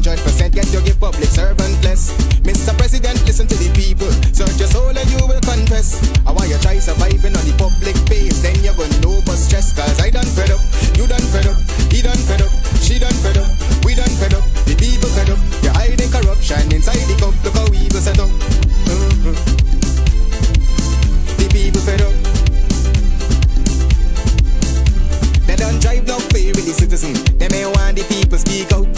100% get your give public servant less. Mr. President, listen to the people. Search your soul and you will confess. I want you try surviving on the public base. Then you're gonna know but stress. Cause I done fed up, you done fed up, he done fed up, she done fed up, we done fed up, the people fed up. You're hiding corruption inside the cup. Look how evil set up. The people fed up. They don't drive no fair with the citizen. They may want the people speak out.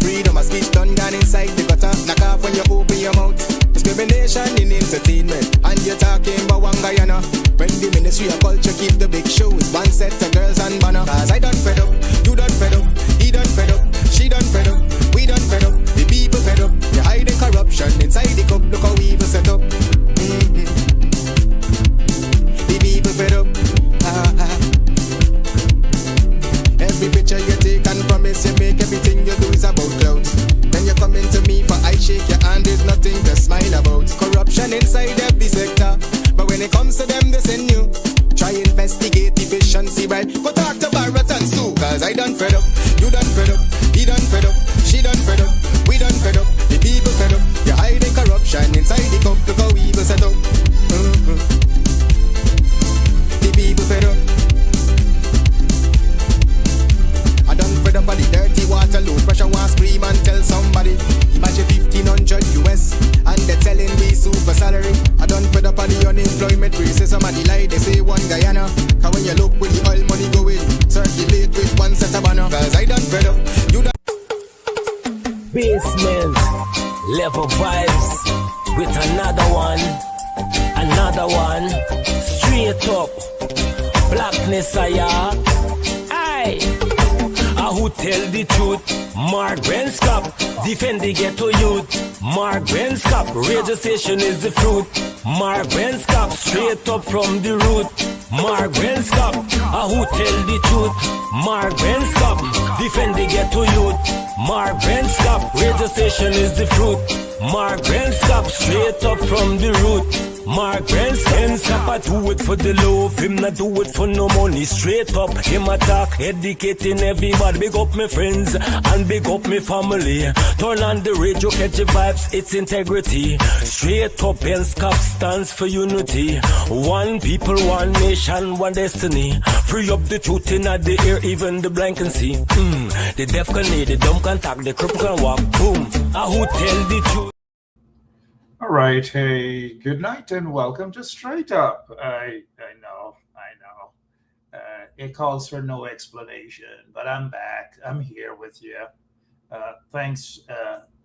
Freedom of speech done gone inside the gutter. Knock off when you open your mouth. Discrimination in entertainment. And you're talking about one Guyana. When the Ministry of Culture keep the big shows. One set of girls and banner. Cause I done fed up, you done fed up, he done fed up, she done fed up, we done fed up, the people fed up. You're hiding corruption inside the cup. Look how evil set up. The people fed up. Every picture you take and promise you make, everything you do is about clout. Then you come into me for I shake your hand, there's nothing to smile about. Corruption inside every sector, but when it comes to them, they send you. Try investigate efficiency, right? Go talk to Barretons too, cause I done fed up, you done fed up, he done fed up, she done fed up, we done fed up, the people fed up. You're hiding corruption inside the cup, look how evil set up. The people fed up. I done fed up on the dirty water, low pressure, want scream and tell somebody. Imagine 1500 US and they're telling me super salary. I done fed up on the unemployment racism and the lie they say one Guyana. Cause when you look with the oil money going, circulate with one set of banner. Cause I done fed up, you done. Basement, level vibes with another one, straight up, blackness aye. Who tell the truth? Mark Benscop, defend the ghetto youth. Mark Benscop, radio station is the fruit. Mark Benscop, straight up from the root. Mark Benscop, who tell the truth? Mark Benscop, defend the ghetto youth. Mark Benscop, radio station is the fruit. Mark Benscop, straight up from the root. Mark Benscop, I do it for the love, him not do it for no money. Straight up, him attack, educating everybody. Big up my friends and big up my family. Turn on the radio, catch the vibes, it's integrity. Straight up, Benscop stands for unity. One people, one nation, one destiny. Free up the truth in the air, even the blind can see. The deaf can hear, the dumb can talk, the cripple can walk. Boom, who tell the truth? All right, hey, good night and welcome to Straight Up. I know. It calls for no explanation, but I'm back. I'm here with you. Thanks.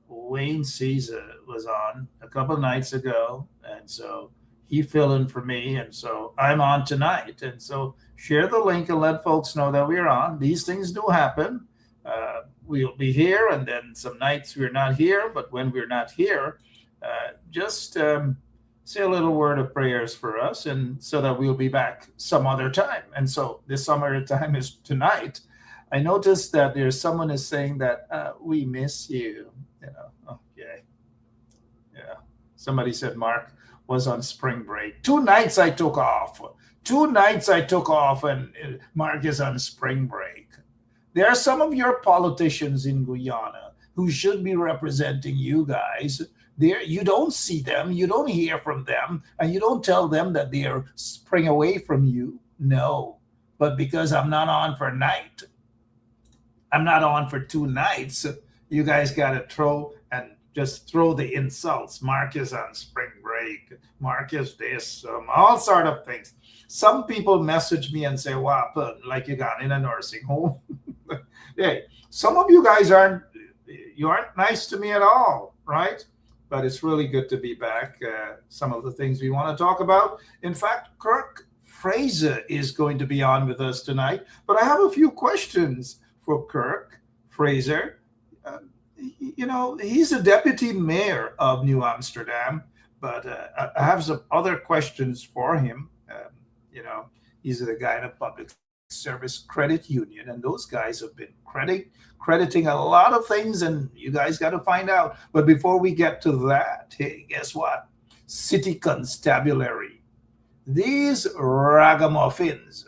Wayne Caesar was on a couple nights ago, and so he filled in for me, and so I'm on tonight. And so share the link and let folks know that we're on. These things do happen. We'll be here, and then some nights we're not here, but when we're not here, just say a little word of prayers for us, and so that we'll be back some other time. And so this some other time is tonight. I noticed that there's someone is saying that we miss you. Okay. Yeah. Somebody said Mark was on spring break. 2 nights I took off. And Mark is on spring break. There are some of your politicians in Guyana who should be representing you guys. There, you don't see them, you don't hear from them, and you don't tell them that they are spring away from you. No, but because I'm not on for a night, I'm not on for 2 nights, you guys got to throw the insults. Mark is on spring break. Mark is this, all sort of things. Some people message me and say, wow, like you got in a nursing home. Hey, some of you guys aren't nice to me at all, right? But it's really good to be back. Some of the things we want to talk about. In fact, Kirk Fraser is going to be on with us tonight. But I have a few questions for Kirk Fraser. He's a deputy mayor of New Amsterdam, but I have some other questions for him. He's the guy in a public service credit union, and those guys have been crediting a lot of things, and you guys got to find out. But before we get to that, hey, guess what? City Constabulary. These ragamuffins,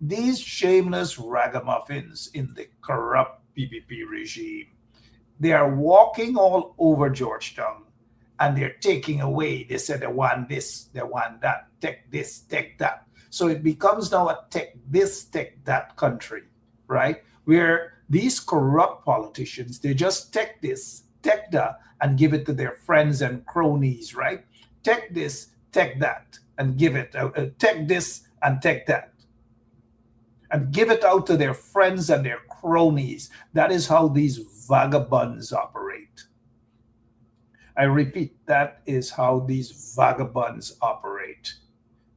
these shameless ragamuffins in the corrupt PPP regime, They are walking all over Georgetown and they're taking away. They said they want this, they want that, take this, take that. So it becomes now a take this, take that country, right? Where these corrupt politicians, they just take this, take that, and give it to their friends and cronies, right? Take this, take that, and give it. Take this and take that. And give it out to their friends and their cronies. That is how these vagabonds operate. I repeat, that is how these vagabonds operate.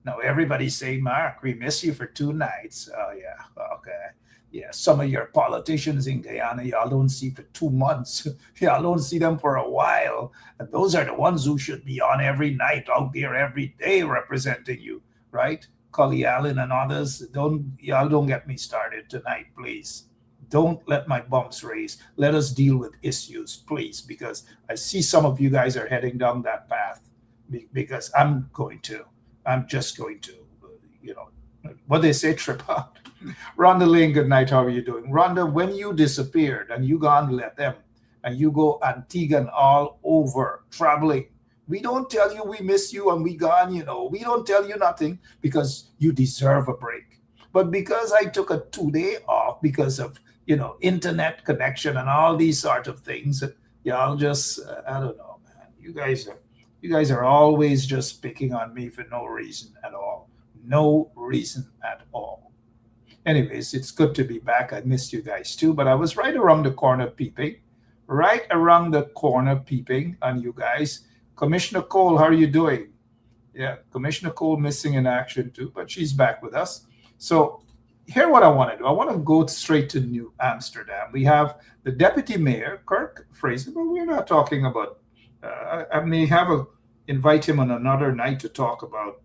Now, everybody's saying, Mark, we miss you for 2 nights. Oh, yeah, okay. Yeah, some of your politicians in Guyana, y'all don't see for 2 months. Y'all don't see them for a while. And those are the ones who should be on every night, out there every day representing you, right? Cully Allen and others, y'all don't get me started tonight, please. Don't let my bumps raise. Let us deal with issues, please, because I see some of you guys are heading down that path because I'm just going to, what they say, trip out. Rhonda Lane, good night. How are you doing? Rhonda, when you disappeared and you gone let them and you go Antigua and all over traveling, we don't tell you we miss you and we gone, we don't tell you nothing because you deserve a break. But because I took a 2-day off because of, internet connection and all these sort of things, y'all just, I don't know, man. You guys are always just picking on me for no reason at all. No reason at all. Anyways, it's good to be back. I missed you guys too, but I was right around the corner peeping on you guys. Commissioner Cole, how are you doing? Yeah, Commissioner Cole missing in action too, but she's back with us. So here what I want to do. I want to go straight to New Amsterdam. We have the Deputy Mayor, Kirk Fraser, but we're not talking about, I may invite him on another night to talk about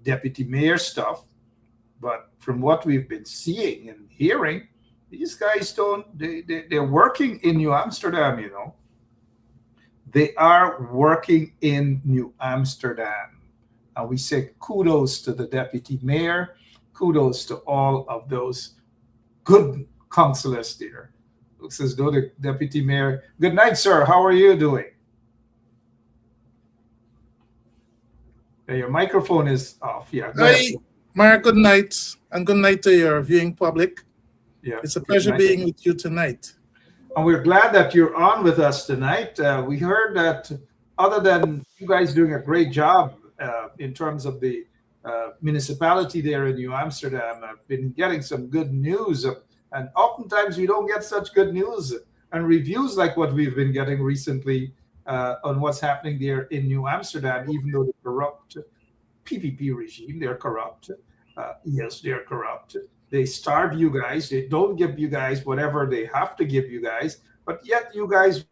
Deputy Mayor stuff. But from what we've been seeing and hearing, these guys they're working in New Amsterdam, They are working in New Amsterdam. And we say kudos to the Deputy Mayor, kudos to all of those good councillors there. Looks as though the Deputy Mayor, good night, sir. How are you doing? Your microphone is off. Yeah. Hi, Mark, good night. And good night to your viewing public. Yeah. It's a pleasure being with you tonight. And we're glad that you're on with us tonight. We heard that other than you guys doing a great job in terms of the municipality there in New Amsterdam, I've been getting some good news. And oftentimes we don't get such good news and reviews like what we've been getting recently on what's happening there in New Amsterdam, even though the corrupt PPP regime, they're corrupt. Yes, they're corrupt. They starve you guys. They don't give you guys whatever they have to give you guys, but yet you guys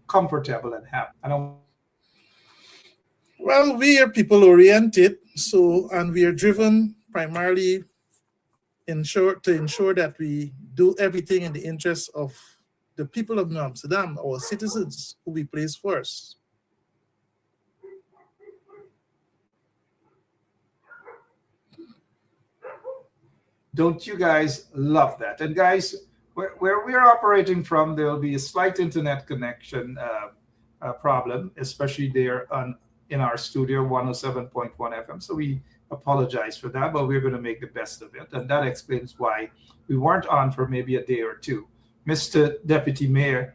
comfortable and happy. Well, we are people oriented, and we are driven primarily to ensure that we do everything in the interest of the people of New Amsterdam, our citizens, who we place first. Don't you guys love that? And guys, where we're operating from, there will be a slight internet connection problem, especially there in our studio, 107.1 FM. So we apologize for that, but we're going to make the best of it. And that explains why we weren't on for maybe a day or two. Mr. Deputy Mayor,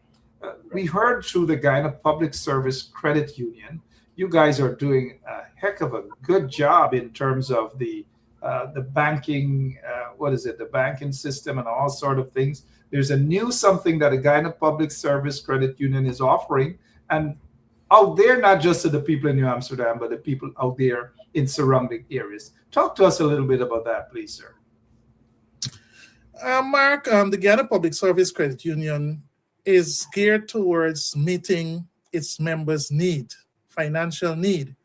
we heard through the Guyana Public Service Credit Union, you guys are doing a heck of a good job in terms of the banking, the banking system and all sort of things. There's a new something that the Guyana Public Service Credit Union is offering, and out there, not just to the people in New Amsterdam, but the people out there in surrounding areas. Talk to us a little bit about that, please, sir. Mark, the Guyana Public Service Credit Union is geared towards meeting its members' financial need.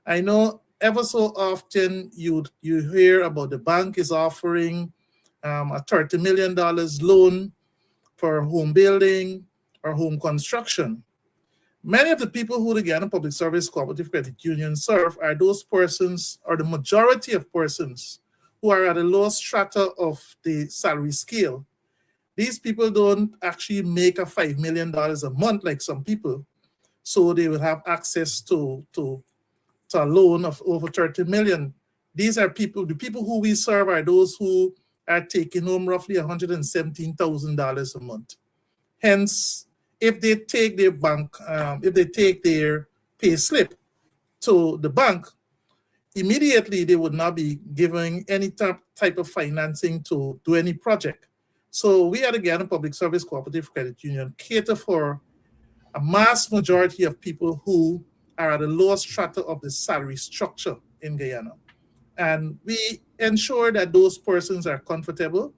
I know ever so often you hear about the bank is offering a $30 million loan for home building or home construction. Many of the people who the Guyana Public Service Cooperative Credit Union serve are those persons, or the majority of persons, who are at the lowest strata of the salary scale. These people don't actually make a $5 million a month like some people, so they will have access to a loan of over 30 million. These are people, the people who we serve are those who are taking home roughly $117,000 a month. Hence, if they take their bank, if they take their pay slip to the bank, immediately they would not be giving any type of financing to do any project. So we at the Guyana Public Service Cooperative Credit Union cater for a mass majority of people who are at the lowest strata of the salary structure in Guyana. And we ensure that those persons are comfortable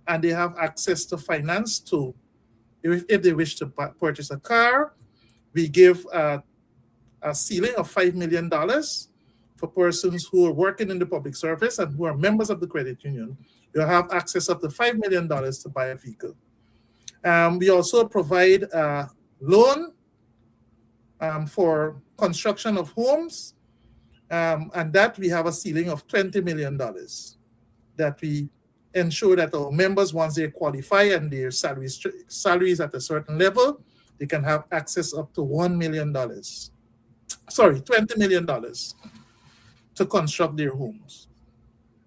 and they have access to finance to, if they wish to purchase a car. We give a ceiling of $5 million for persons who are working in the public service and who are members of the credit union. You'll have access up to $5 million to buy a vehicle. We also provide a loan for construction of homes, and that we have a ceiling of $20 million that we ensure that our members, once they qualify and their salaries at a certain level, they can have access up to $20 million to construct their homes.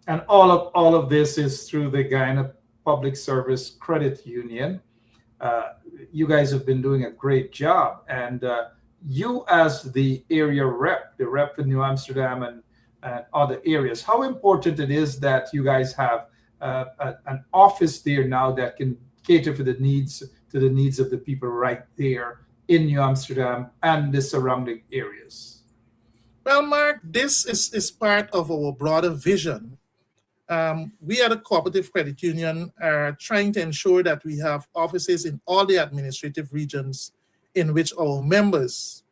And all of this is through the Guyana Public Service Credit Union. You guys have been doing a great job, and you as the area rep, the rep in New Amsterdam and other areas, how important it is that you guys have an office there now that can cater for the needs of the people right there in New Amsterdam and the surrounding areas? Well, Mark, this is part of our broader vision. We at the Cooperative Credit Union are trying to ensure that we have offices in all the administrative regions in which our members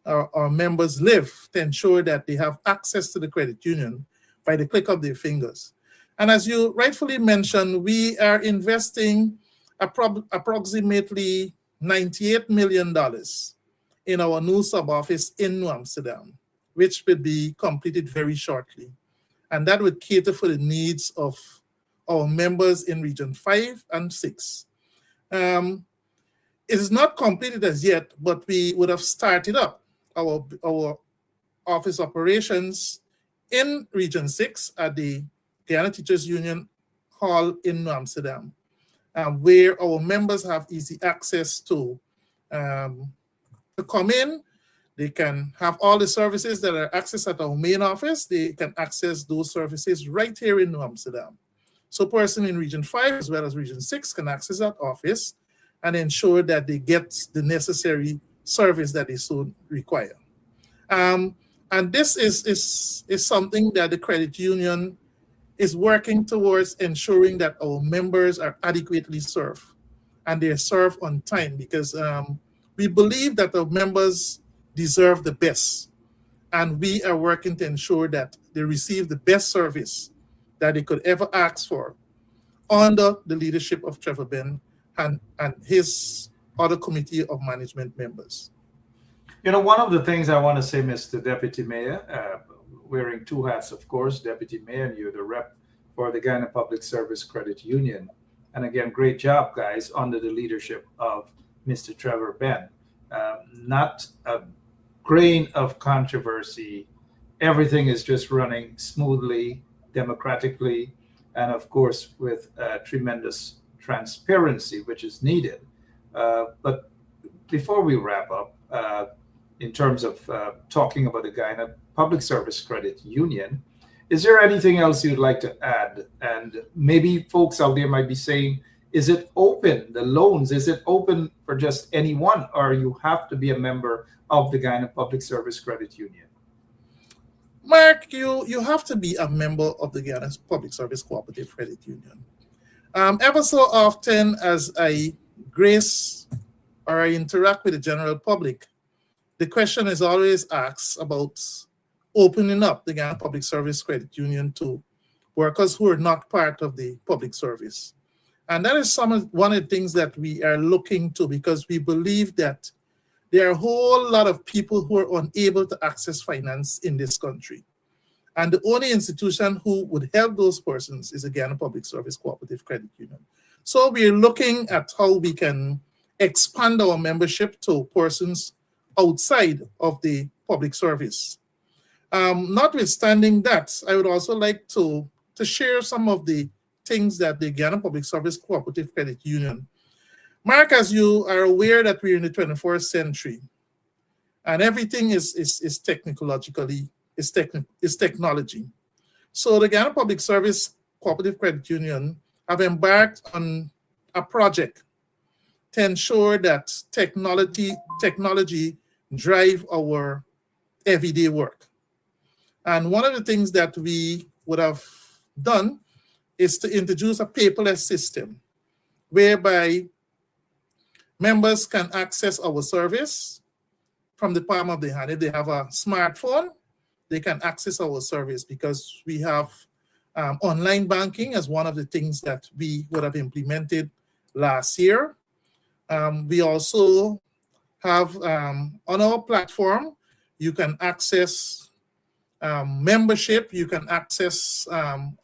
live, to ensure that they have access to the credit union by the click of their fingers. And as you rightfully mentioned, we are investing approximately $98 million in our new sub-office in New Amsterdam, which will be completed very shortly. And that would cater for the needs of our members in Region 5 and 6. It is not completed as yet, but we would have started up our office operations in Region 6 at the Guyana Teachers Union Hall in New Amsterdam, where our members have easy access to come in. They can have all the services that are accessed at our main office. They can access those services right here in New Amsterdam. So person in Region 5 as well as Region 6 can access that office and ensure that they get the necessary service that they so require. And this is something that the credit union is working towards, ensuring that our members are adequately served and they're served on time, because we believe that our members deserve the best, and we are working to ensure that they receive the best service that they could ever ask for under the leadership of Trevor Ben and his other committee of management members. You know, one of the things I want to say, Mr. Deputy Mayor, wearing two hats, of course, Deputy Mayor, and you're the rep for the Guyana Public Service Credit Union. And again, great job, guys, under the leadership of Mr. Trevor Ben. Not a grain of controversy. Everything is just running smoothly, democratically, and of course with tremendous transparency, which is needed. But before we wrap up, in terms of talking about the Guyana Public Service Credit Union, is there anything else you'd like to add? And maybe folks out there might be saying, is it open, the loans, is it open for just anyone, or you have to be a member of the Guyana Public Service Credit Union? Mark, you have to be a member of the Guyana Public Service Cooperative Credit Union. Ever so often as I grace or I interact with the general public, the question is always asked about opening up the Guyana Public Service Credit Union to workers who are not part of the public service. And that is one of the things that we are looking to, because we believe that there are a whole lot of people who are unable to access finance in this country. And the only institution who would help those persons is the Guyana Public Service Cooperative Credit Union. So we're looking at how we can expand our membership to persons outside of the public service. Notwithstanding that, I would also like to share some of the things that the Guyana Public Service Cooperative Credit Union. Mark, as you are aware that we're in the 21st century, and everything is technology. So the Guyana Public Service Cooperative Credit Union have embarked on a project to ensure that technology drive our everyday work. And one of the things that we would have done is to introduce a paperless system whereby members can access our service from the palm of their hand. If they have a smartphone, they can access our service because we have online banking as one of the things that we would have implemented last year. We also have on our platform, you can access membership, you can access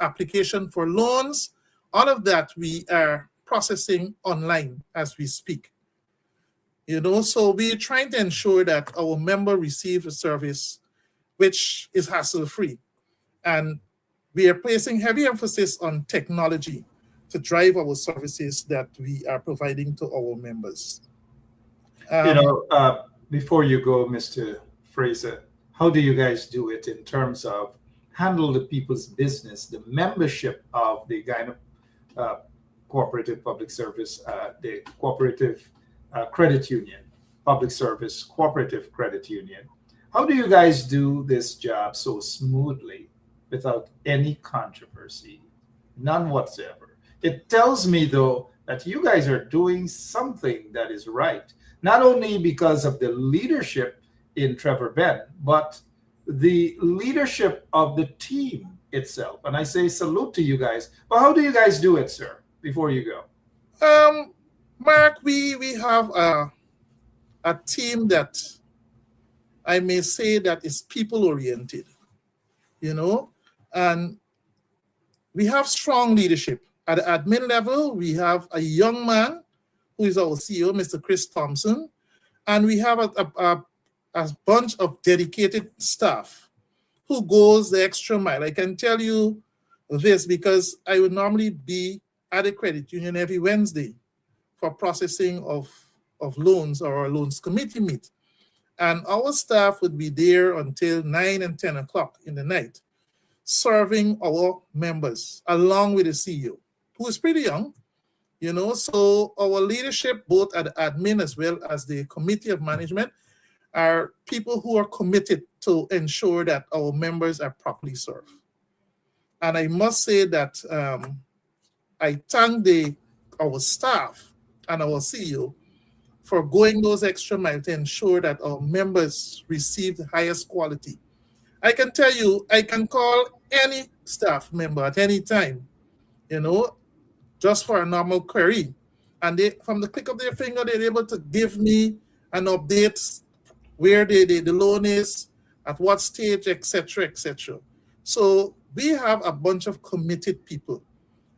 application for loans. All of that we are processing online as we speak. So we're trying to ensure that our member receive a service which is hassle-free. And we are placing heavy emphasis on technology to drive our services that we are providing to our members. Before you go, Mr. Fraser, how do you guys do it in terms of handle the people's business, the membership of the Guyana Cooperative Public Service, the Cooperative Credit Union, Public Service Cooperative Credit Union? How do you guys do this job so smoothly without any controversy? None whatsoever. It tells me, though, that you guys are doing something that is right, not only because of the leadership in Trevor Ben, but the leadership of the team itself. And I say salute to you guys. But how do you guys do it, sir, before you go? Mark, we have a team that I may say that is people-oriented, and we have strong leadership. At the admin level, we have a young man who is our CEO, Mr. Chris Thompson, and we have a bunch of dedicated staff who goes the extra mile. I can tell you this because I would normally be at the credit union every Wednesday for processing of loans or our loans committee meet. And our staff would be there until 9 and 10 o'clock in the night, serving our members along with the CEO, who is pretty young, So our leadership, both at the admin as well as the committee of management, are people who are committed to ensure that our members are properly served. And I must say that I thank our staff and our CEO for going those extra miles to ensure that our members receive the highest quality. I can tell you, I can call any staff member at any time, just for a normal query. And they, from the click of their finger, they're able to give me an update where the loan is, at what stage, etc., etc. So we have a bunch of committed people.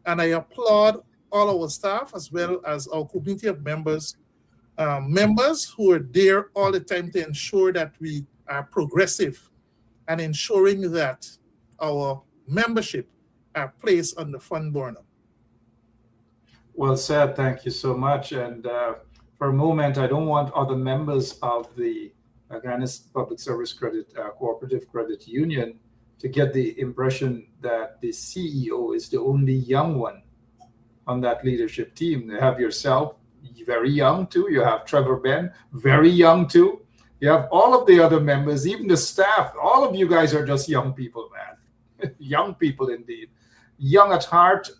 And I applaud all our staff as well as our community of members who are there all the time to ensure that we are progressive and ensuring that our membership are placed on the front burner. Well said. Thank you so much. And for a moment, I don't want other members of the Guyana Public Service Cooperative Credit Union to get the impression that the CEO is the only young one on that leadership team. They have yourself, very young too. You have Trevor Ben, very young too. You have all of the other members, even the staff. All of you guys are just young people, man. Young people indeed. Young at heart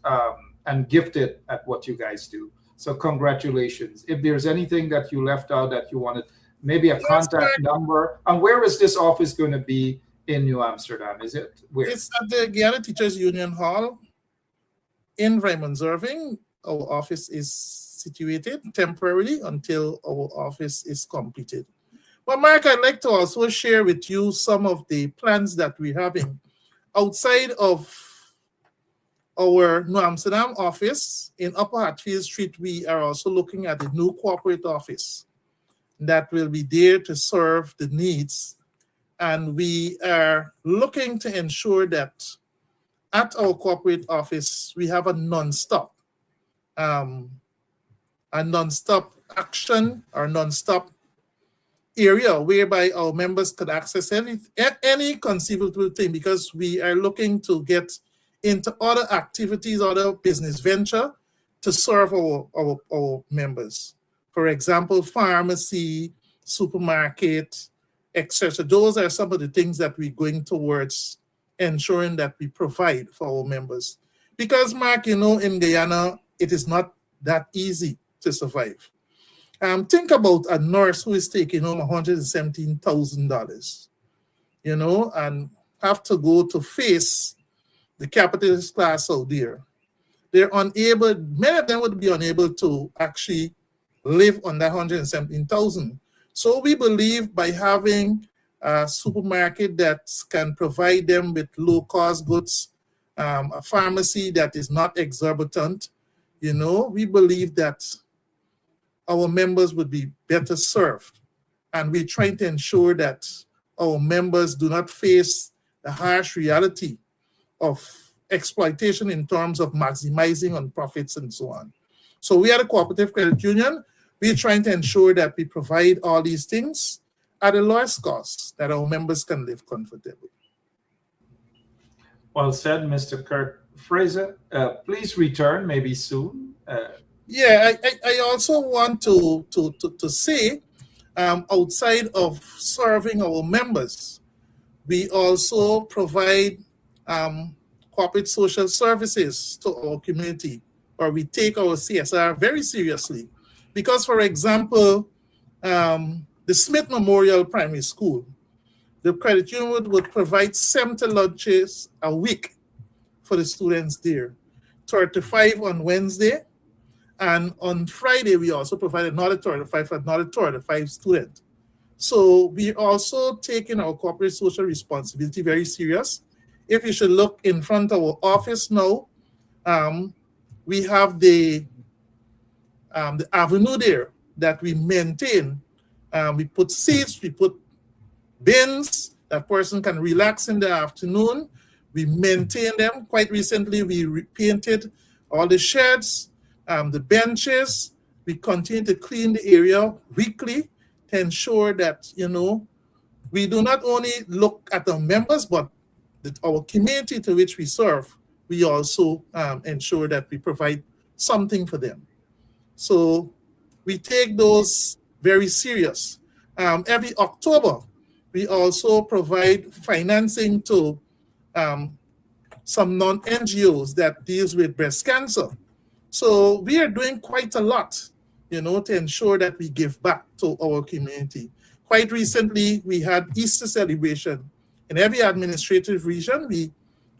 and gifted at what you guys do. So congratulations. If there's anything that you left out that you wanted, maybe a contact number. And where is this office going to be in New Amsterdam? Is it where? It's at the Guyana Teachers Union Hall in Raymond-Zerving. Our office is situated temporarily until our office is completed. But Mark, I'd like to also share with you some of the plans that we're having outside of our New Amsterdam office in Upper Hatfield Street. We are also looking at a new corporate office that will be there to serve the needs. And we are looking to ensure that at our corporate office, we have a non-stop action or non-stop area whereby our members could access any conceivable thing, because we are looking to get into other activities, other business venture to serve our members. For example, pharmacy, supermarket, etc. Those are some of the things that we're going towards ensuring that we provide for our members. Because, Mark, in Guyana, it is not that easy to survive. Think about a nurse who is taking home $117,000, and have to go to face the capitalist class out there. They're unable, many of them would be unable to actually live on that $117,000. So we believe by having a supermarket that can provide them with low-cost goods, a pharmacy that is not exorbitant, we believe that our members would be better served. And we're trying to ensure that our members do not face the harsh reality of exploitation in terms of maximizing on profits and so on. So we are a cooperative credit union. We're trying to ensure that we provide all these things at the lowest cost that our members can live comfortably. Well said, Mr. Kirk Fraser. Please return maybe soon. I also want to say, outside of serving our members, we also provide corporate social services to our community, or we take our CSR very seriously. Because, for example, the Smith Memorial Primary School, the credit union would provide 70 lunches a week for the students there, 35 on Wednesday, and on Friday we also provide another 35 for another 35 students. So we're also taking our corporate social responsibility very serious. If you should look in front of our office now, we have the avenue there that we maintain. We put seats, we put bins that person can relax in the afternoon. We maintain them. Quite recently, we repainted all the sheds, the benches. We continue to clean the area weekly to ensure that, we do not only look at our members, but our community to which we serve, we also ensure that we provide something for them. So we take those very serious. Every October, we also provide financing to some non-NGOs that deals with breast cancer. So we are doing quite a lot, to ensure that we give back to our community. Quite recently, we had Easter celebration. In every administrative region, we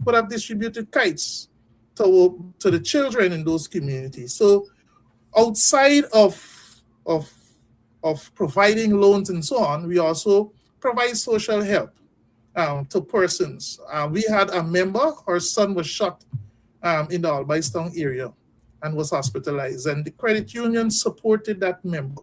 would have distributed kites to the children in those communities. So outside of providing loans and so on, we also provide social help to persons. We had a member, her son was shot in the Albaistown area and was hospitalized, and the credit union supported that member.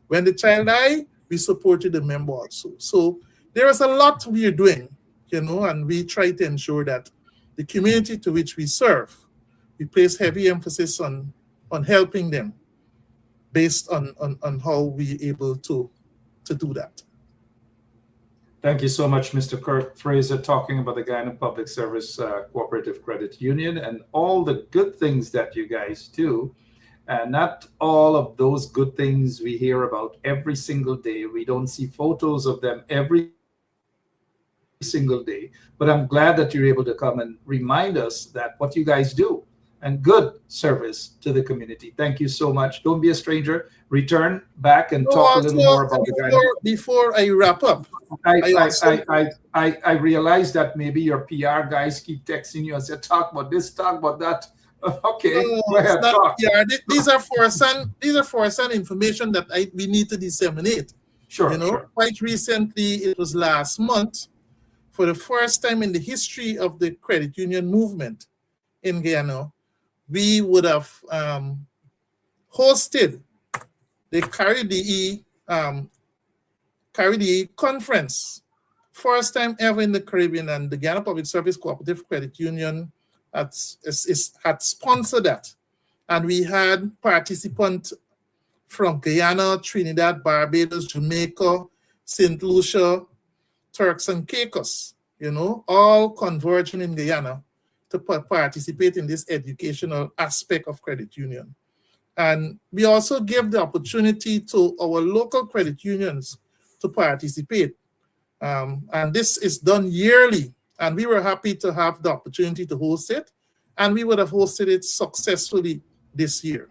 When the child died, we supported the member also. So there is a lot we are doing, and we try to ensure that the community to which we serve, we place heavy emphasis on helping them based on how we're able to do that. Thank you so much, Mr. Kirk Fraser, talking about the Guyana Public Service Cooperative Credit Union and all the good things that you guys do. And not all of those good things we hear about every single day. We don't see photos of them every single day. But I'm glad that you're able to come and remind us that what you guys do and good service to the community. Thank you so much. Don't be a stranger. Return back and talk a little more about the Guyana. Before I wrap up, I realize that maybe your PR guys keep texting you and say, talk about this, talk about that. Okay, go ahead, talk. These are for some information that we need to disseminate. Sure, You know, sure. quite recently, it was last month, for the first time in the history of the credit union movement in Guyana, we would have hosted the Caribbean conference. First time ever in the Caribbean, and the Guyana Public Service Cooperative Credit Union had sponsored that. And we had participants from Guyana, Trinidad, Barbados, Jamaica, St. Lucia, Turks and Caicos, you know, all converging in Guyana to participate in this educational aspect of credit union. And we also give the opportunity to our local credit unions to participate. And this is done yearly. And we were happy to have the opportunity to host it. And we would have hosted it successfully this year.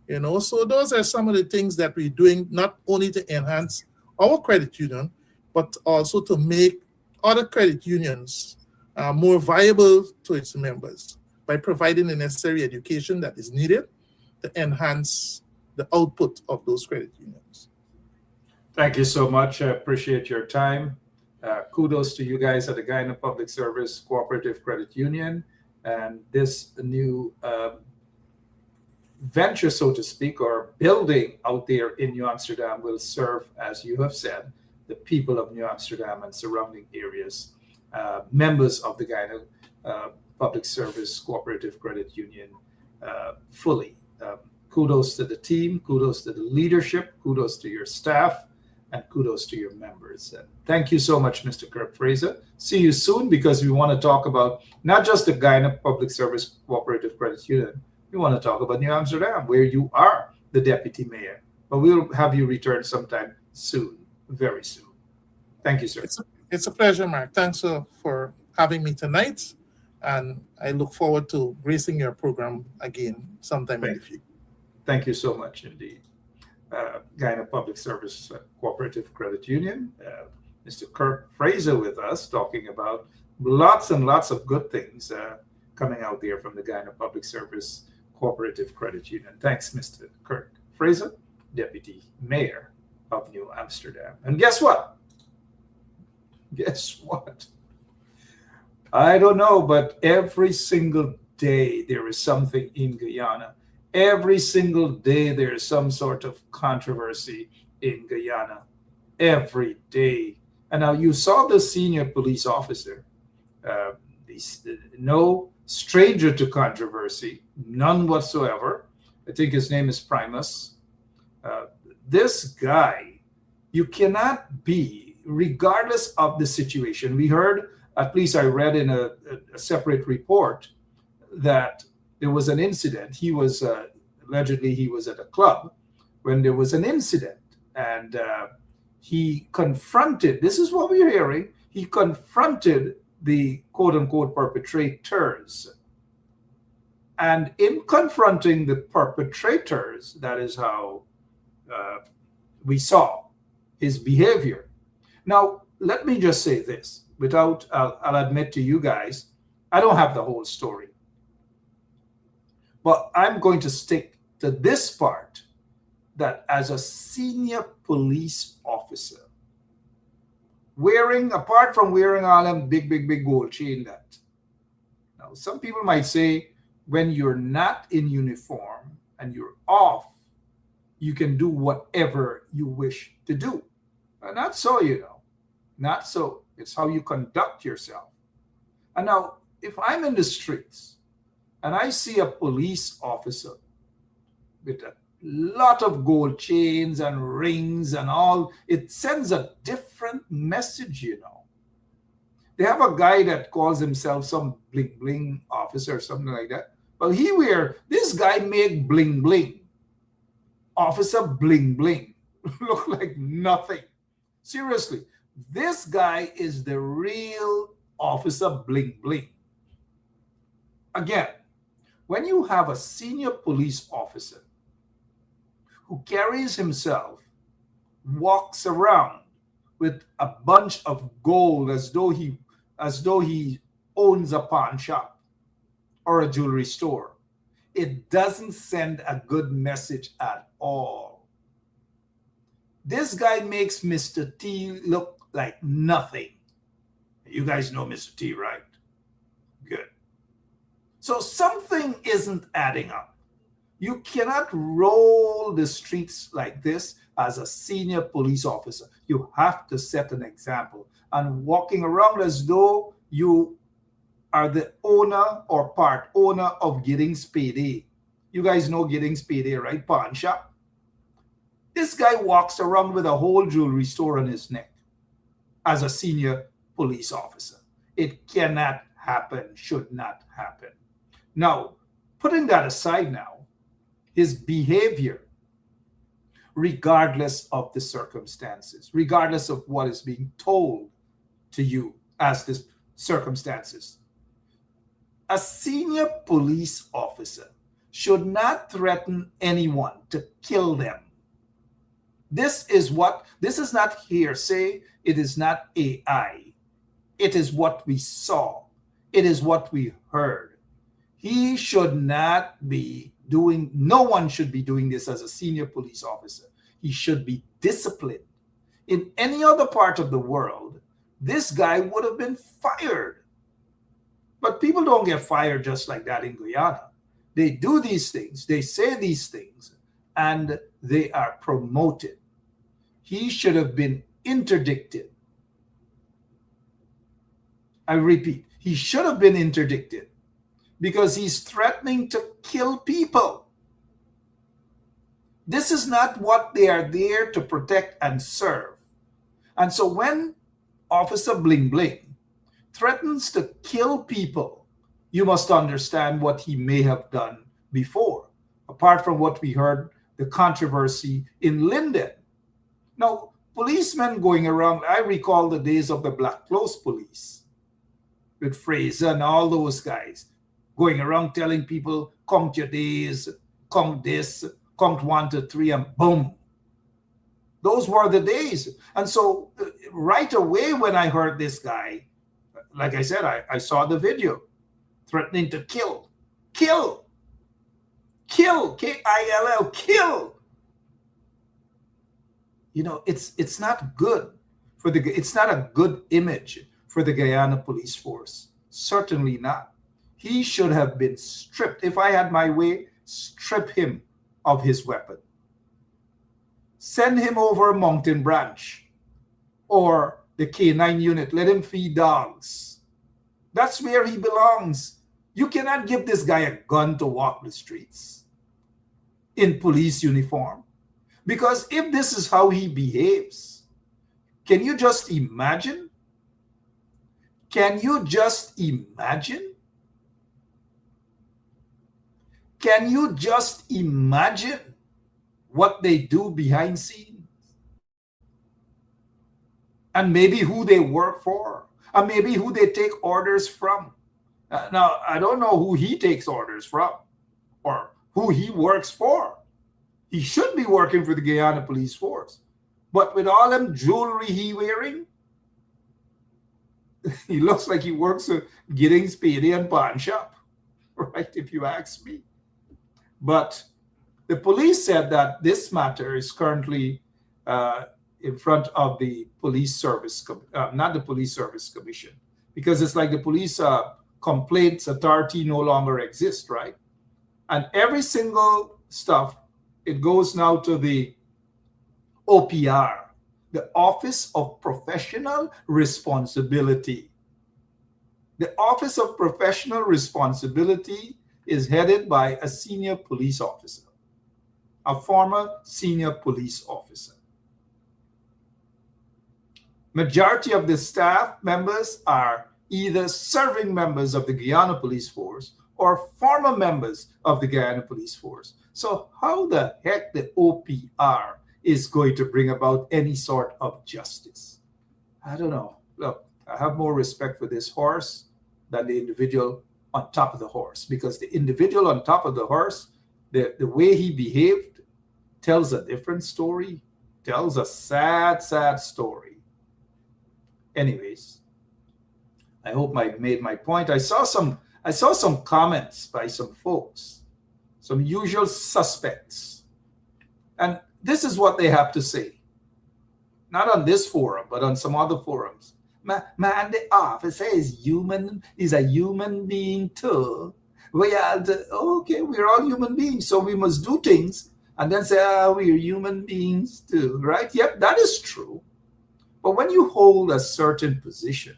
You know, so those are some of the things that we're doing, not only to enhance our credit union, but also to make other credit unions more viable to its members by providing the necessary education that is needed to enhance the output of those credit unions. Thank you so much. I appreciate your time. Kudos to you guys at the Guyana Public Service Cooperative Credit Union. And this new venture, so to speak, or building out there in New Amsterdam will serve, as you have said, the people of New Amsterdam and surrounding areas, members of the Guyana Public Service Cooperative Credit Union fully. Kudos to the team, kudos to the leadership, kudos to your staff, and kudos to your members. And thank you so much, Mr. Kirk Fraser. See you soon, because we want to talk about not just the Guyana Public Service Cooperative Credit Union. We want to talk about New Amsterdam, where you are the deputy mayor. But we'll have you return sometime soon, very soon. Thank you, sir. It's a pleasure, Mark. Thanks for having me tonight. And I look forward to gracing your program again sometime in the future. Thank you so much indeed. Guyana Public Service Cooperative Credit Union, Mr. Kirk Fraser with us, talking about lots and lots of good things coming out there from the Guyana Public Service Cooperative Credit Union. Thanks, Mr. Kirk Fraser, Deputy Mayor of New Amsterdam. And guess what? Guess what? I don't know, but every single day there is something in Guyana. Every single day there is some sort of controversy in Guyana. Every day. And now you saw the senior police officer, no stranger to controversy, none whatsoever. I think his name is Primus. This guy, you cannot be, regardless of the situation. We heard, at least I read in a separate report, that there was an incident. He was allegedly he was at a club when there was an incident, and he confronted. This is what we're hearing. He confronted the quote unquote perpetrators, and in confronting the perpetrators, that is how we saw his behavior. Now, let me just say this. Without, I'll admit to you guys, I don't have the whole story. But I'm going to stick to this part, that as a senior police officer, apart from wearing all them big gold chain that. Now, some people might say when you're not in uniform and you're off, you can do whatever you wish to do. But not so, you know. Not so. It's how you conduct yourself. And now, if I'm in the streets and I see a police officer with a lot of gold chains and rings and all, it sends a different message, you know. They have a guy that calls himself some bling bling officer or something like that. Well, this guy make bling bling. Officer bling bling. Look like nothing. Seriously, this guy is the real officer bling bling. Again, when you have a senior police officer who carries himself, walks around with a bunch of gold as though he owns a pawn shop or a jewelry store, it doesn't send a good message at all. This guy makes Mr. T look like nothing. You guys know Mr. T, right? Good. So something isn't adding up. You cannot roll the streets like this as a senior police officer. You have to set an example. And walking around as though you are the owner or part owner of Giddings Payday. You guys know Giddings Payday, right? Pawn shop. This guy walks around with a whole jewelry store on his neck as a senior police officer. It cannot happen, should not happen. Now, putting that aside now, his behavior, regardless of the circumstances, regardless of what is being told to you as the circumstances, a senior police officer should not threaten anyone to kill them. This is not hearsay. It is not AI. It is what we saw. It is what we heard. He should not be doing, no one should be doing this as a senior police officer. He should be disciplined. In any other part of the world, this guy would have been fired. But people don't get fired just like that in Guyana. They do these things, they say these things, and they are promoted. He should have been interdicted. I repeat, he should have been interdicted because he's threatening to kill people. This is not what they are there to protect and serve. And so when Officer Bling Bling threatens to kill people, you must understand what he may have done before, apart from what we heard, the controversy in Linden. Now, policemen going around, I recall the days of the Black Clothes Police with Fraser and all those guys going around telling people, count your days, count this, count 1 to 3, and boom. Those were the days. And so right away when I heard this guy, like I said, I saw the video threatening to kill, K-I-L-L, kill. You know, it's not good for it's not a good image for the Guyana Police Force. Certainly not. He should have been stripped. If I had my way, strip him of his weapon. Send him over Mountain Branch or the K9 unit. Let him feed dogs. That's where he belongs. You cannot give this guy a gun to walk the streets in police uniform. Because if this is how he behaves, can you just imagine? Can you just imagine? Can you just imagine what they do behind scenes? And maybe who they work for, and maybe who they take orders from. Now, I don't know who he takes orders from or who he works for. He should be working for the Guyana Police Force. But with all them jewelry he wearing, he looks like he works at Giddings Payday and Pawn Shop, right, if you ask me. But the police said that this matter is currently in front of the Police Service, not the Police Service Commission, because it's like the Police Complaints Authority no longer exists, right? And every single stuff, it goes now to the OPR, the Office of Professional Responsibility. The Office of Professional Responsibility is headed by a senior police officer, a former senior police officer. Majority of the staff members are either serving members of the Guyana Police Force or former members of the Guyana Police Force. So how the heck the OPR is going to bring about any sort of justice? I don't know. Look, I have more respect for this horse than the individual on top of the horse, because the individual on top of the horse, the way he behaved tells a different story, tells a sad, sad story. Anyways, I hope I made my point. I saw some comments by some folks, some usual suspects. And this is what they have to say. not on this forum, but on some other forums. Man, the officer is human, is a human being too. We are okay, we're all human beings, so we must do things and then say, we're human beings too, right? Yep, that is true. But when you hold a certain position,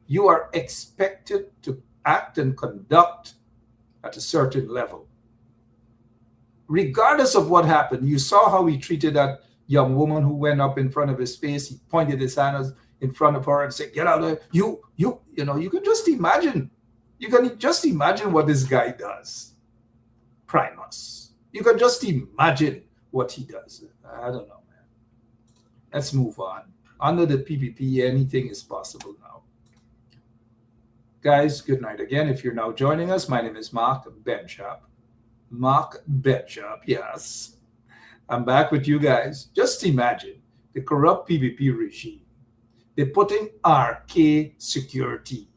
you are expected to act and conduct at a certain level. Regardless of what happened, you saw how he treated that young woman who went up in front of his face. He pointed his hand in front of her and said, "Get out of there." You know, you can just imagine. You can just imagine what this guy does. Primus. You can just imagine what he does. I don't know, man. Let's move on. Under the PPP, anything is possible now. Guys, good night again. If you're now joining us, my name is Mark Benchop. Mark Benchop, yes. I'm back with you guys. Just imagine the corrupt PPP regime. They're putting RK security.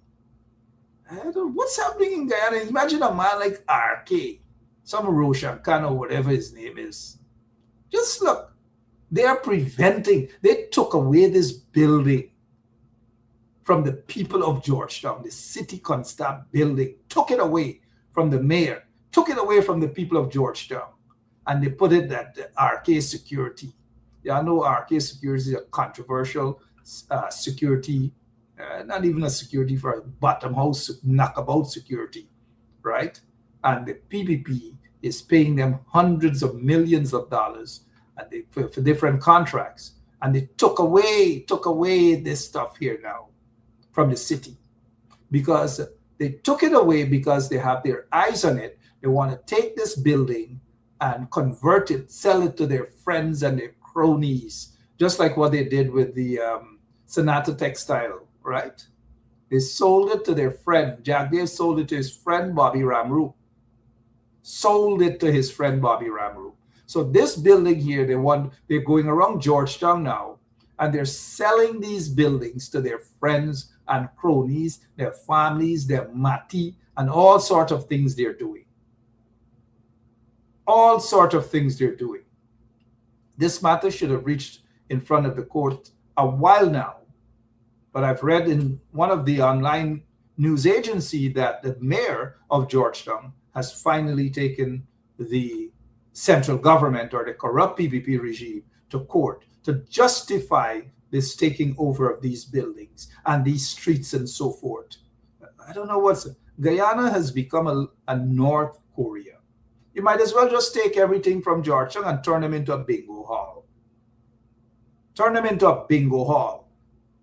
What's happening in Guyana? Imagine a man like RK, some Roshan Khan or whatever his name is. Just look, they are preventing, they took away this building from the people of Georgetown, the city constab building, took it away from the mayor, took it away from the people of Georgetown, and they put it at the RK security. Y'all know RK security is a controversial security, not even a security for a bottom house knockabout security, right? And the PPP is paying them hundreds of millions of dollars for different contracts. And they took away this stuff here now from the city, because they took it away because they have their eyes on it. They want to take this building and convert it, sell it to their friends and their cronies, just like what they did with the Sonata Textile, right? They sold it to their friend. Jack Dave sold it to his friend Bobby Ramru. Sold it to his friend Bobby Ramru. So this building here, they're going around Georgetown now, and they're selling these buildings to their friends and cronies, their families, their mati, and all sorts of things they're doing. All sorts of things they're doing. This matter should have reached in front of the court a while now. But I've read in one of the online news agency that the mayor of Georgetown has finally taken the central government or the corrupt PPP regime to court to justify this taking over of these buildings and these streets and so forth. I don't know Guyana has become a North Korea. You might as well just take everything from Georgetown and turn them into a bingo hall. Turn them into a bingo hall.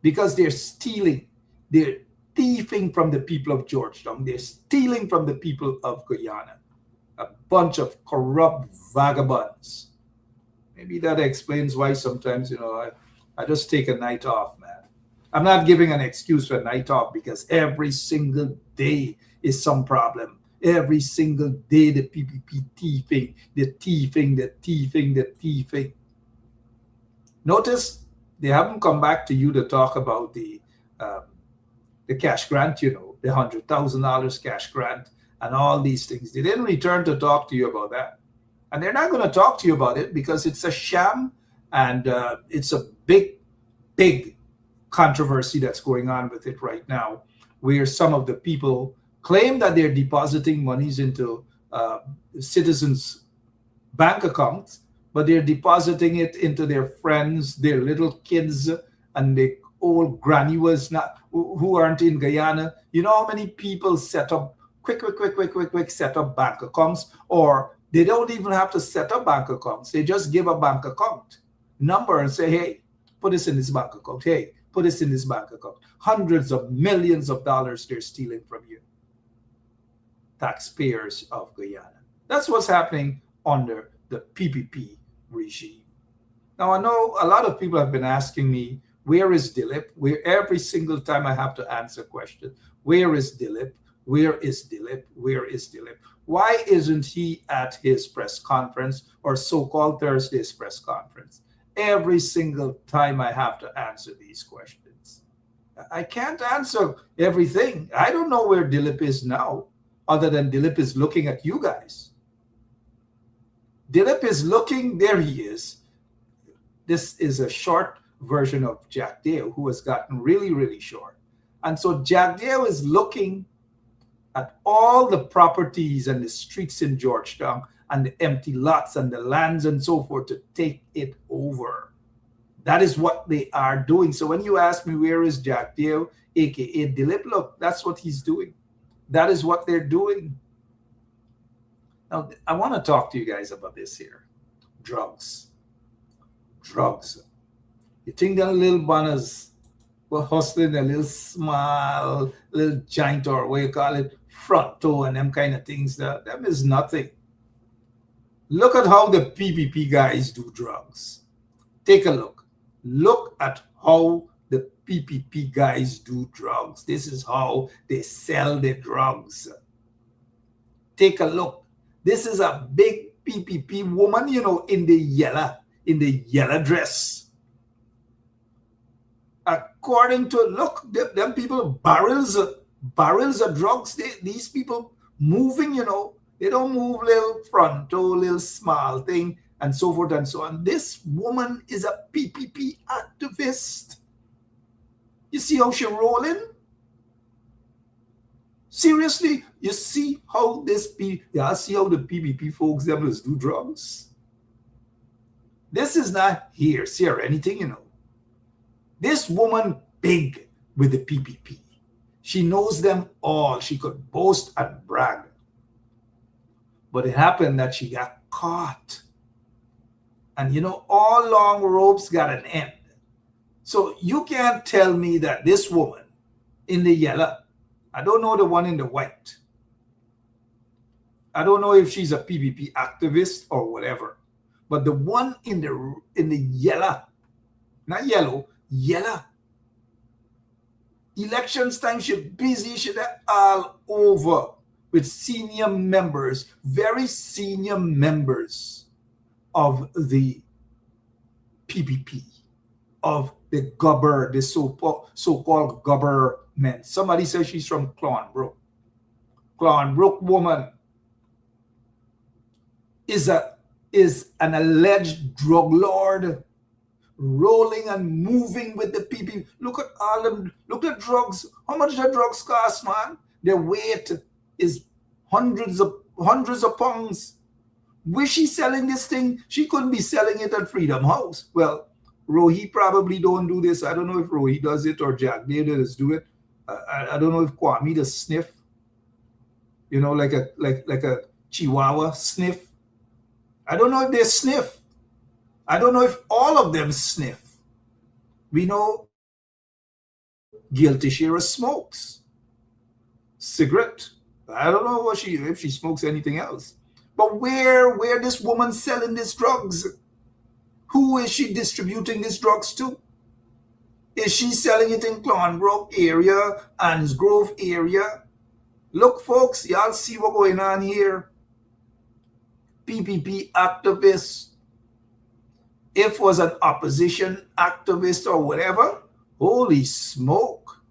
Because they're stealing, they're thieving from the people of Georgetown. They're stealing from the people of Guyana. A bunch of corrupt vagabonds. Maybe that explains why sometimes, I just take a night off, man. I'm not giving an excuse for a night off because every single day is some problem. Every single day the PPP thieving, the thieving. Notice they haven't come back to you to talk about the cash grant, the $100,000 cash grant and all these things. They didn't return to talk to you about that. And they're not going to talk to you about it because it's a sham and it's a big, big controversy that's going on with it right now, where some of the people claim that they're depositing monies into citizens' bank accounts, but they're depositing it into their friends, their little kids, and the old granny who aren't in Guyana. You know how many people set up quick set up bank accounts, or they don't even have to set up bank accounts. They just give a bank account number and say, hey, put this in this bank account. Hey, put this in this bank account. Hundreds of millions of dollars they're stealing from you, taxpayers of Guyana. That's what's happening under the PPP regime. Now, I know a lot of people have been asking me, where is Dilip? Every single time I have to answer a question, where is Dilip? Where is Dilip? Where is Dilip? Why isn't he at his press conference or so-called Thursday's press conference? Every single time I have to answer these questions. I can't answer everything. I don't know where Dilip is now, other than Dilip is looking at you guys. Dilip is looking, there he is. This is a short version of Jack Dale, who has gotten really, really short. And so Jack Dale is looking at all the properties and the streets in Georgetown and the empty lots and the lands and so forth to take it over. That is what they are doing. So when you ask me, where is Jack Dale, aka Dilip, look, that's what he's doing. That is what they're doing. Now, I want to talk to you guys about this here. Drugs. Drugs. You think that little banners were hustling a little small, little giant, or what you call it, front toe and them kind of things. Them is nothing. Look at how the PPP guys do drugs. Take a look. Look at how the PPP guys do drugs. This is how they sell the drugs. Take a look. This is a big PPP woman, you know, in the yellow dress. According to, look, them people, barrels of drugs. These people moving, you know, they don't move little fronto, little small thing, and so forth and so on. This woman is a PPP activist. You see how she rolling? Seriously, you see how see how the PPP folks them do drugs? This is not hearsay or anything, you know. This woman big with the PPP. She knows them all. She could boast and brag. But it happened that she got caught. And you know, all long ropes got an end. So you can't tell me that this woman in the yellow, I don't know the one in the white. I don't know if she's a PPP activist or whatever. But the one in the yellow, not yellow, yellow. Elections time, she busy, she all over with senior members, very senior members of the PPP, of the gubber, the so-called government. Somebody says she's from Clonbrook. Clonbrook woman is an alleged drug lord, rolling and moving with the PPP. Look at all them. Look at drugs. How much the drugs cost, man? Their weight is hundreds of pounds. Where she selling this thing? She couldn't be selling it at Freedom House. Well, Rohi probably don't do this. I don't know if Rohi does it or Jack Dale does do it. I don't know if Kwame does sniff. You know, like a Chihuahua sniff. I don't know if they sniff. I don't know if all of them sniff. We know Gail Teixeira smokes cigarette. I don't know if she smokes anything else. But where this woman selling these drugs? Who is she distributing these drugs to? Is she selling it in Clonbrook area, Ansgrove area? Look, folks, y'all see what's going on here. PPP activists. If was an opposition activist or whatever, holy smoke.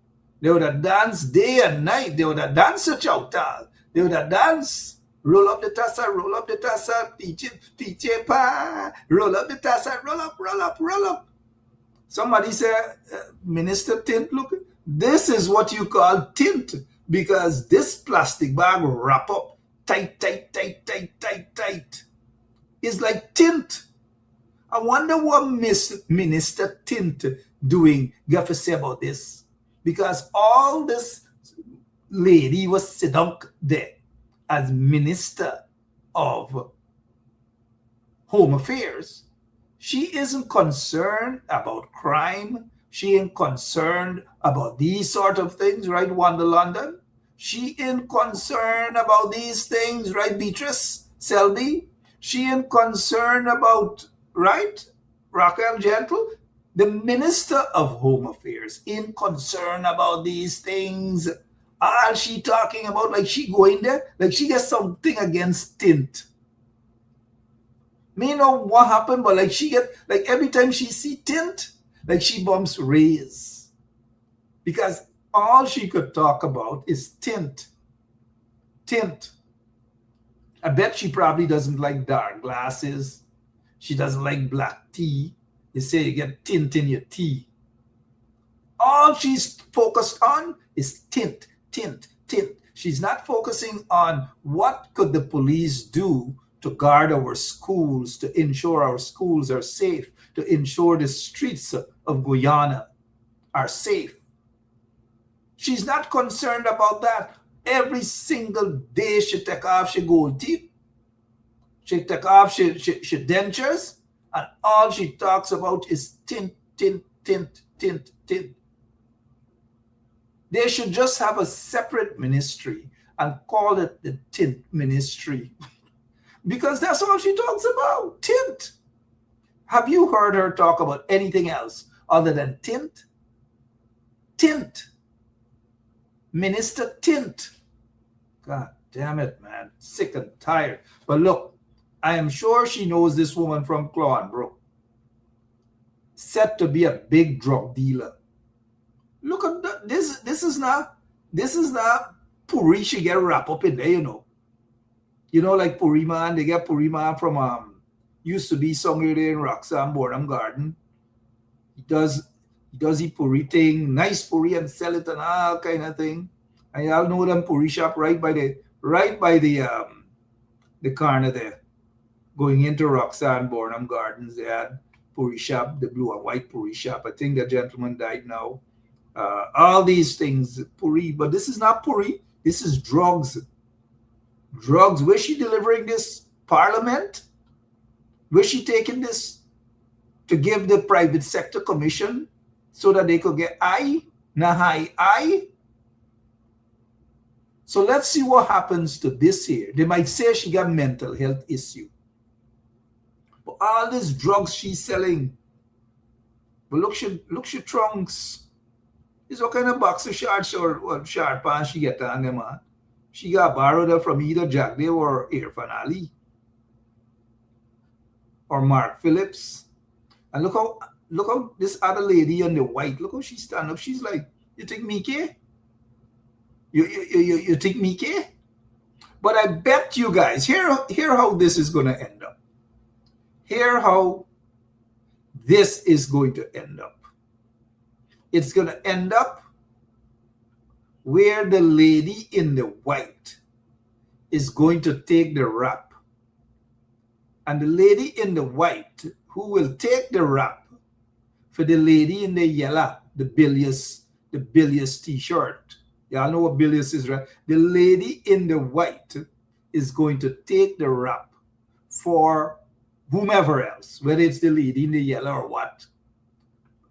They would have danced day and night. They would have danced a chowtal. They would have danced. Roll up the tassa, teach pa. Roll up the tassa, roll up. Somebody said, Minister Tint, look, this is what you call tint, because this plastic bag will wrap up tight. It's like tint. I wonder what Minister Tint doing got to say about this, because all this lady was sitting there as Minister of Home Affairs. She isn't concerned about crime. She ain't concerned about these sort of things, right, Wanda London? She ain't concerned about these things, right, Beatrice Selby? She ain't concerned about, right, Raquel Gentle? The Minister of Home Affairs ain't concerned about these things. All she talking about, like she going there, like she gets something against tint. Me know what happened, but like she get, like every time she see tint, like she bumps raise. Because all she could talk about is tint. Tint. I bet she probably doesn't like dark glasses. She doesn't like black tea. You say you get tint in your tea. All she's focused on is tint, tint, tint. She's not focusing on what could the police do to guard our schools, to ensure our schools are safe, to ensure the streets of Guyana are safe. She's not concerned about that. Every single day she take off she gold teeth. She take off she dentures, and all she talks about is tint, tint, tint, tint, tint. They should just have a separate ministry and call it the tint ministry. Because that's all she talks about, tint. Have you heard her talk about anything else other than tint? Tint. Minister Tint. God damn it, man. Sick and tired. But look, I am sure she knows this woman from Clonbrook. Set to be a big drug dealer. Look at this. This is not Puri she get wrapped up in there, you know. You know, like Puri man, they get Puri man from used to be somewhere there in Roxham, Boredom Garden. He does he Puri thing, nice Puri, and sell it and all kind of thing. And y'all know them Puri shop right by the corner there. Going into Roxham, Boredom Gardens, they had Puri shop, the blue and white Puri shop. I think the gentleman died now. All these things, Puri, but this is not Puri. This is drugs. Drugs. Where's she delivering this? Parliament? Where's she taking this to give the private sector commission so that they could get high? So let's see what happens to this here. They might say she got mental health issue. But all these drugs she's selling. But look she trunks. It's what kind of box of shorts or short pants she get on them, man. She got borrowed them from either Jack Day or Irfan Ali. Or Mark Phillips. And look how this other lady in the white, look how she stand up. She's like, you think me care? You think me care? But I bet you guys, hear how this is going to end up. Hear how this is going to end up. It's going to end up where the lady in the white is going to take the rap. And the lady in the white who will take the rap for the lady in the yellow, the bilious t-shirt. Y'all know what bilious is, right? The lady in the white is going to take the rap for whomever else, whether it's the lady in the yellow or what.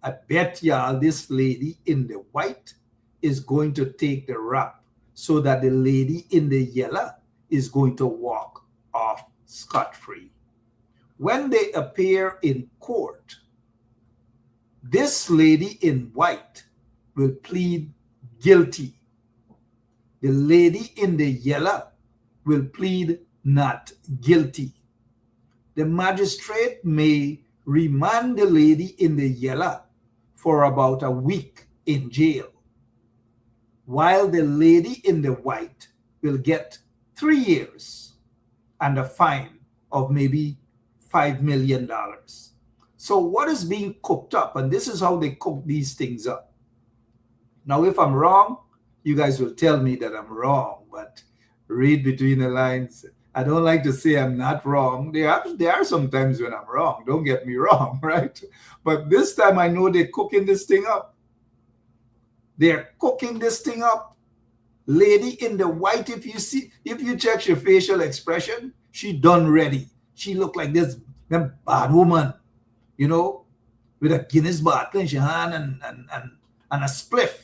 I bet y'all this lady in the white is going to take the rap so that the lady in the yellow is going to walk off scot-free. When they appear in court, this lady in white will plead guilty. The lady in the yellow will plead not guilty. The magistrate may remand the lady in the yellow for about a week in jail, while the lady in the white will get 3 years and a fine of maybe $5 million. So what is being cooked up? And this is how they cook these things up. Now, if I'm wrong, you guys will tell me that I'm wrong, but read between the lines. I don't like to say I'm not wrong. There are some times when I'm wrong. Don't get me wrong, right? But this time I know they're cooking this thing up. They're cooking this thing up. Lady in the white, if you check your facial expression, she done ready. She look like this bad woman, you know, with a Guinness bottle in her hand and a spliff.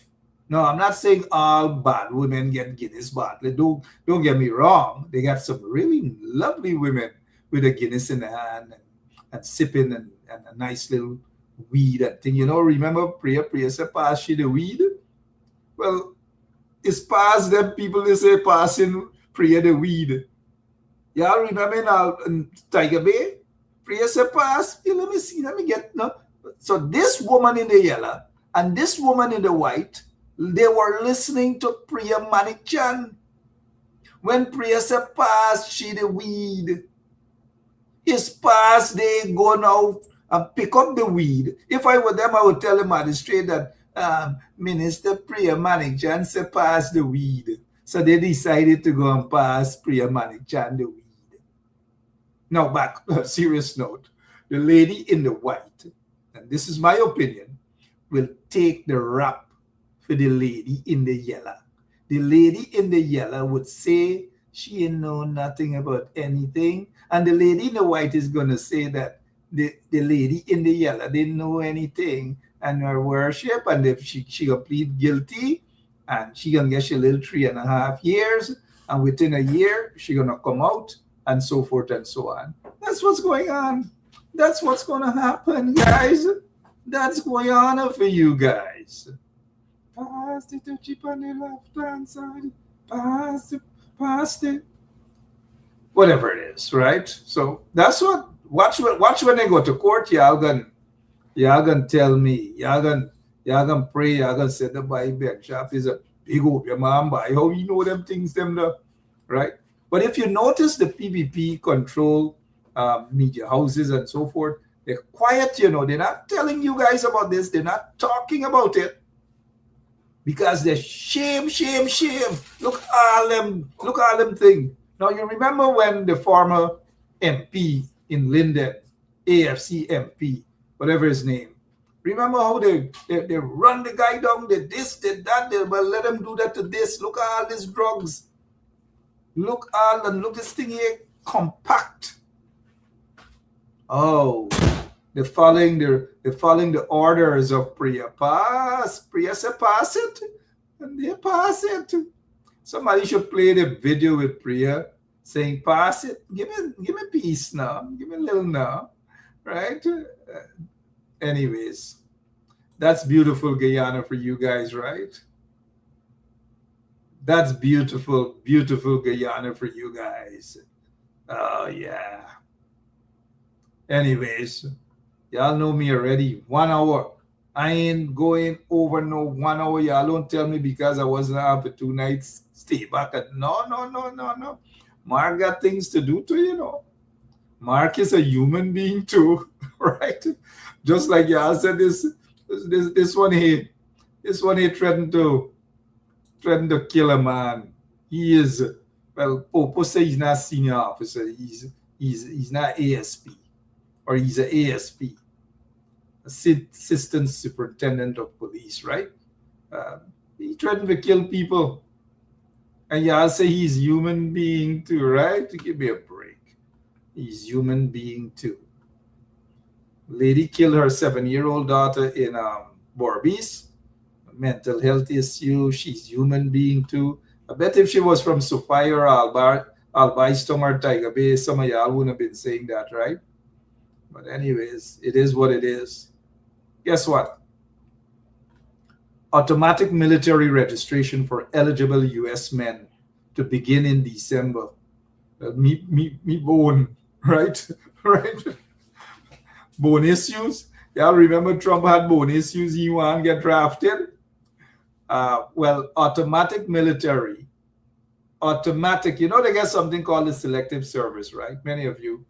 No, I'm not saying all bad women get Guinness bottle. Don't get me wrong. They got some really lovely women with a Guinness in the hand and sipping and a nice little weed and thing. You know, remember Priya said, pass she the weed? Well, it's past them people they say passing Priya the weed. Y'all remember now in Tiger Bay? Priya said, pass. Yeah, let me get, no. So this woman in the yellow and this woman in the white, they were listening to Priya Manichan. When Priya said, pass she the weed. His pass, they go now and pick up the weed. If I were them, I would tell the magistrate that Minister Priya Manikchand said pass the weed. So they decided to go and pass Priya Manikchand the weed. Now back, serious note, the lady in the white, and this is my opinion, will take the rap for the lady in the yellow. The lady in the yellow would say she ain't know nothing about anything, and the lady in the white is going to say that the lady in the yellow didn't know anything and her worship, and if she gonna plead guilty, and she gonna get she little 3.5 years, and within a year she gonna come out, and so forth and so on. That's what's going on. That's what's gonna happen, guys. That's going on for you guys. Pass it to chip on the left hand side. Pass it. Whatever it is, right? So that's what. Watch when they go to court. Y'all gonna tell me. Y'all gonna pray. Y'all gonna say the Bible shop is a big old your mom by. How you know them things them the right? But if you notice the PPP control media houses and so forth, they're quiet. You know, they're not telling you guys about this. They're not talking about it because they're shame. Look all them things. Now you remember when the former MP in Linden, AFC MP, whatever his name. Remember how they run the guy down, they this, they that, they will let them do that to this. Look at all these drugs. Look this thing here, compact. Oh, they're following the orders of Priya. Priya said pass it, and they pass it. Somebody should play the video with Priya saying, pass it, give me peace now, give me a little now, right? Anyways, that's beautiful Guyana for you guys, right? That's beautiful Guyana for you guys. Oh, yeah. Anyways, y'all know me already. 1 hour. I ain't going over no 1 hour. Y'all don't tell me because I wasn't out for 2 nights. Stay back at no. Mark got things to do too, you know. Mark is a human being too, right? Just like y'all said, this one here threatened to kill a man. He is, well, Popo says he's not senior officer. He's not ASP, or he's an ASP, assistant superintendent of police, right? He threatened to kill people. And y'all say he's human being too, right? Give me a break. He's human being too. Lady killed her 7-year-old daughter in Borbies. Mental health issue. She's human being too. I bet if she was from Sophia or Albaiston or Tiger Bay, some of y'all wouldn't have been saying that, right? But anyways, it is what it is. Guess what? Automatic military registration for eligible U.S. men to begin in December. Me bone, right? Right? Bone issues. Y'all remember Trump had bone issues. He want to get drafted. Well, automatic military. Automatic. You know, they get something called the selective service, right? Many of you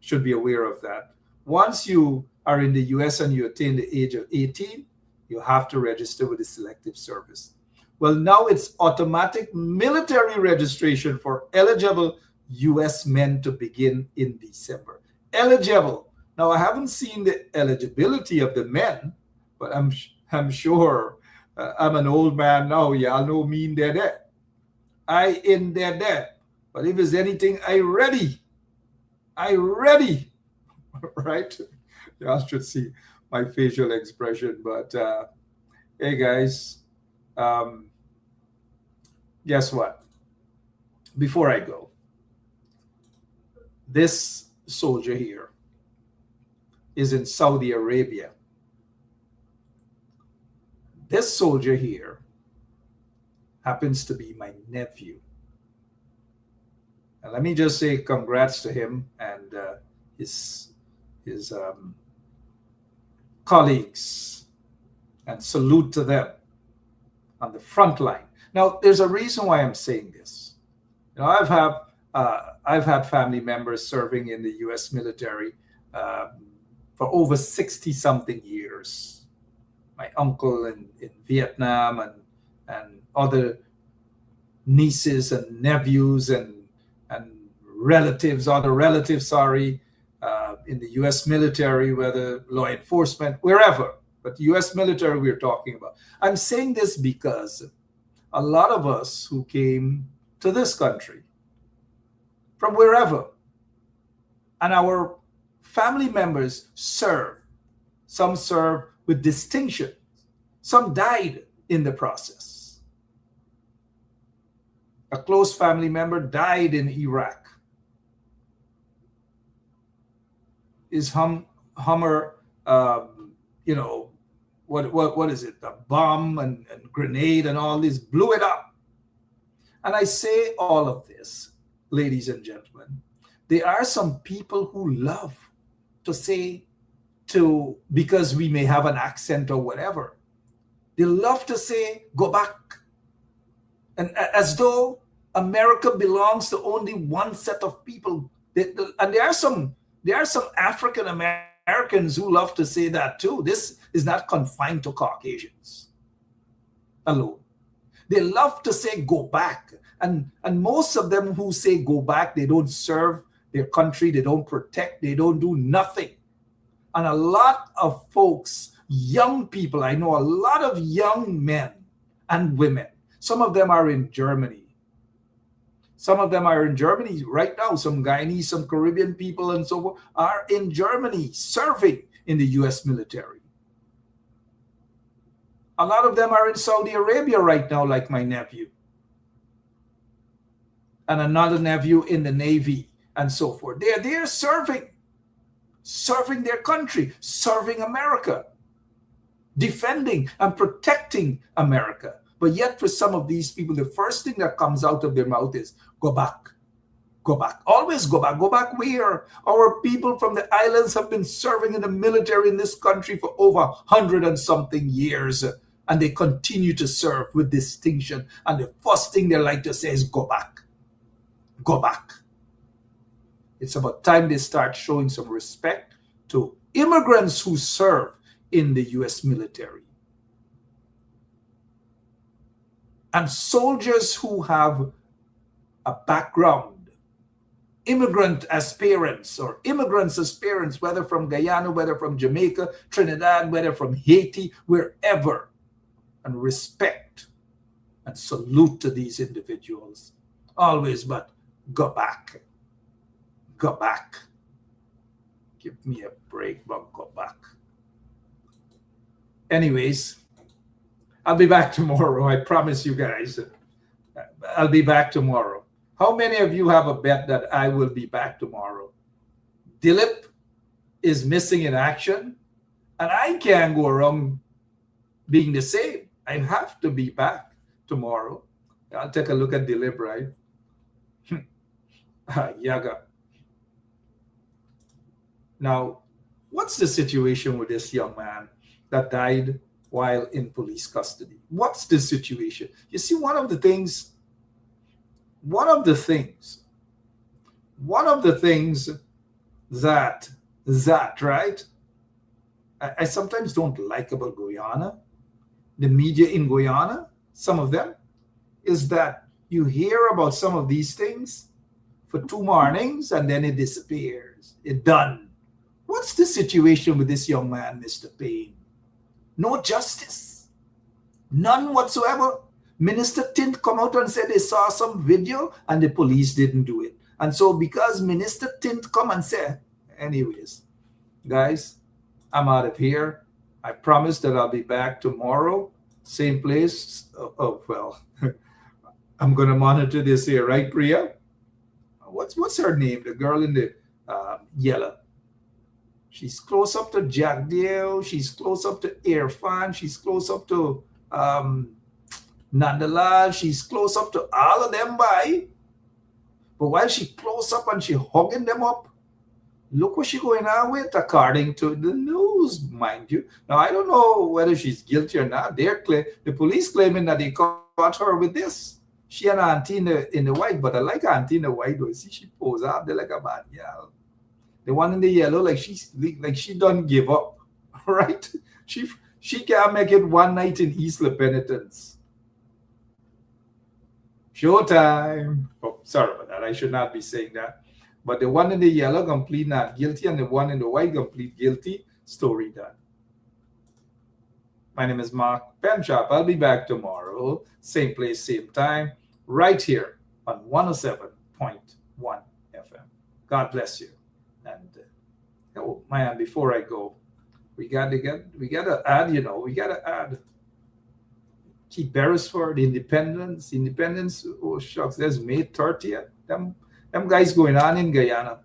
should be aware of that. Once you are in the U.S. and you attain the age of 18, you have to register with the selective service. Well, now it's automatic military registration for eligible U.S. men to begin in December. Eligible. Now, I haven't seen the eligibility of the men, but I'm sure I'm an old man now. Y'all know me in there. I in there. But if there's anything, I ready. Right? Y'all should see my facial expression. But hey, guys, guess what? Before I go, this soldier here is in Saudi Arabia. This soldier here happens to be my nephew. And let me just say congrats to him and his colleagues, and salute to them on the front line. Now, there's a reason why I'm saying this. You know, I've had family members serving in the U.S. military for over 60-something years. My uncle in Vietnam and other nieces and nephews and relatives, other relatives, in the U.S. military, whether law enforcement, wherever, but the U.S. military we're talking about. I'm saying this because a lot of us who came to this country from wherever, and our family members serve. Some serve with distinction. Some died in the process. A close family member died in Iraq. His Hummer, what is it? A bomb and grenade and all this blew it up. And I say all of this, ladies and gentlemen, there are some people who love to say because we may have an accent or whatever, they love to say, go back. And as though America belongs to only one set of people. And there are some African Americans who love to say that too. This is not confined to Caucasians alone. They love to say, go back. And most of them who say go back, they don't serve their country, they don't protect, they don't do nothing. And a lot of folks, young people, I know a lot of young men and women, some of them are in Germany. Some of them are in Germany right now. Some Guyanese, some Caribbean people and so forth are in Germany serving in the U.S. military. A lot of them are in Saudi Arabia right now, like my nephew. And another nephew in the Navy and so forth. They're there serving their country, serving America, defending and protecting America. But yet for some of these people, the first thing that comes out of their mouth is, go back, go back, always go back. Go back where? Our people from the islands have been serving in the military in this country for over 100 and something years. And they continue to serve with distinction. And the first thing they like to say is, go back, go back. It's about time they start showing some respect to immigrants who serve in the U.S. military. And soldiers who have a background, immigrant aspirants or immigrants aspirants, whether from Guyana, whether from Jamaica, Trinidad, whether from Haiti, wherever, and respect and salute to these individuals. Always, but go back. Go back. Give me a break, but go back. Anyways, I'll be back tomorrow. I promise you guys. I'll be back tomorrow. How many of you have a bet that I will be back tomorrow? Dilip is missing in action, and I can't go around being the same. I have to be back tomorrow. I'll take a look at Dilip, right? Yaga. Now, what's the situation with this young man that died while in police custody? What's the situation? You see, one of the things that right, I sometimes don't like about Guyana, the media in Guyana, some of them, is that you hear about some of these things for 2 mornings and then it disappears. It's done. What's the situation with this young man, Mr. Payne? No justice. None whatsoever. Minister Tint come out and said they saw some video and the police didn't do it. And so because Minister Tint come and say, anyways, guys, I'm out of here. I promise that I'll be back tomorrow. Same place. Well, I'm going to monitor this here, right, Priya? What's her name? The girl in the yellow. She's close up to Jack Dale. She's close up to Irfan. She's close up to Nandalal. She's close up to all of them, by. But while she close up and she hugging them up, look what she going on with, according to the news, mind you. Now, I don't know whether she's guilty or not. The police claiming that they caught her with this. She and Auntie in the white, but I like Auntie in the white, though. See, she pose out there like a bad girl. The one in the yellow, like she don't give up, right? She can't make it one night in East La Penitence. Showtime. Oh, sorry about that. I should not be saying that. But the one in the yellow complete not guilty, and the one in the white complete guilty. Story done. My name is Mark Penchop. I'll be back tomorrow, same place, same time, right here on 107.1 FM. God bless you. And oh man, before I go, we gotta add. We gotta add. Keep Beresford, Independence. Oh shucks, there's May 30th. Them guys going on in Guyana.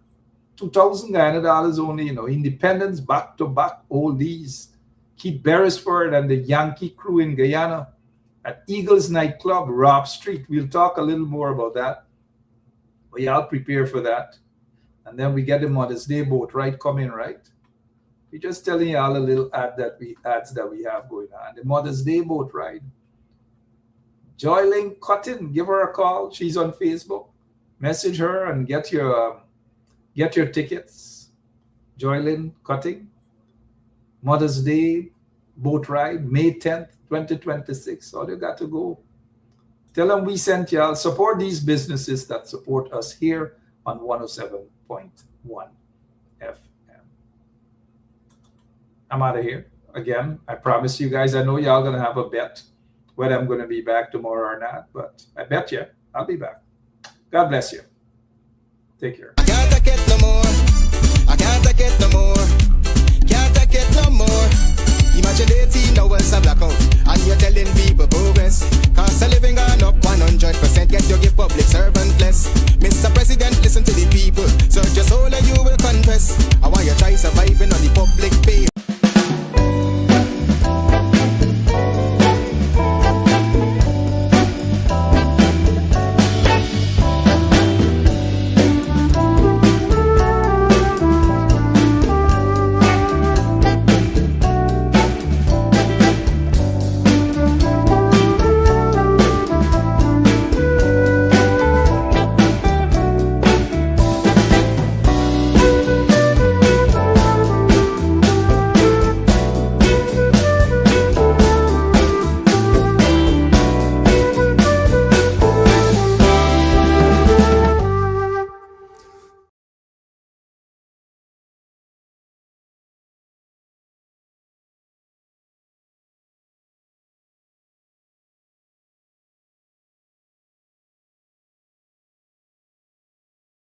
$2,000 Guyana only. Independence back to back. All these. Keep Beresford and the Yankee crew in Guyana at Eagles Nightclub, Robb Street. We'll talk a little more about that. But y'all prepare for that. And then we get the Mother's Day boat ride coming, right? We're just telling y'all a little ads that we have going on. The Mother's Day boat ride. Joylyn Cotton, give her a call. She's on Facebook. Message her and get your tickets. Joylyn Cotton. Mother's Day boat ride, May 10th, 2026. All you got to go. Tell them we sent y'all. Support these businesses that support us here on 107.1 FM. I'm out of here. Again, I promise you guys, I know y'all going to have a bet whether I'm going to be back tomorrow or not, but I bet you I'll be back. God bless you. Take care. I can't take it no more. I can't take it no more. Can't take it no more. Imagine 18 hours of blackout and you're telling people progress. Cost of living gone up 100%. Get your give public servant less.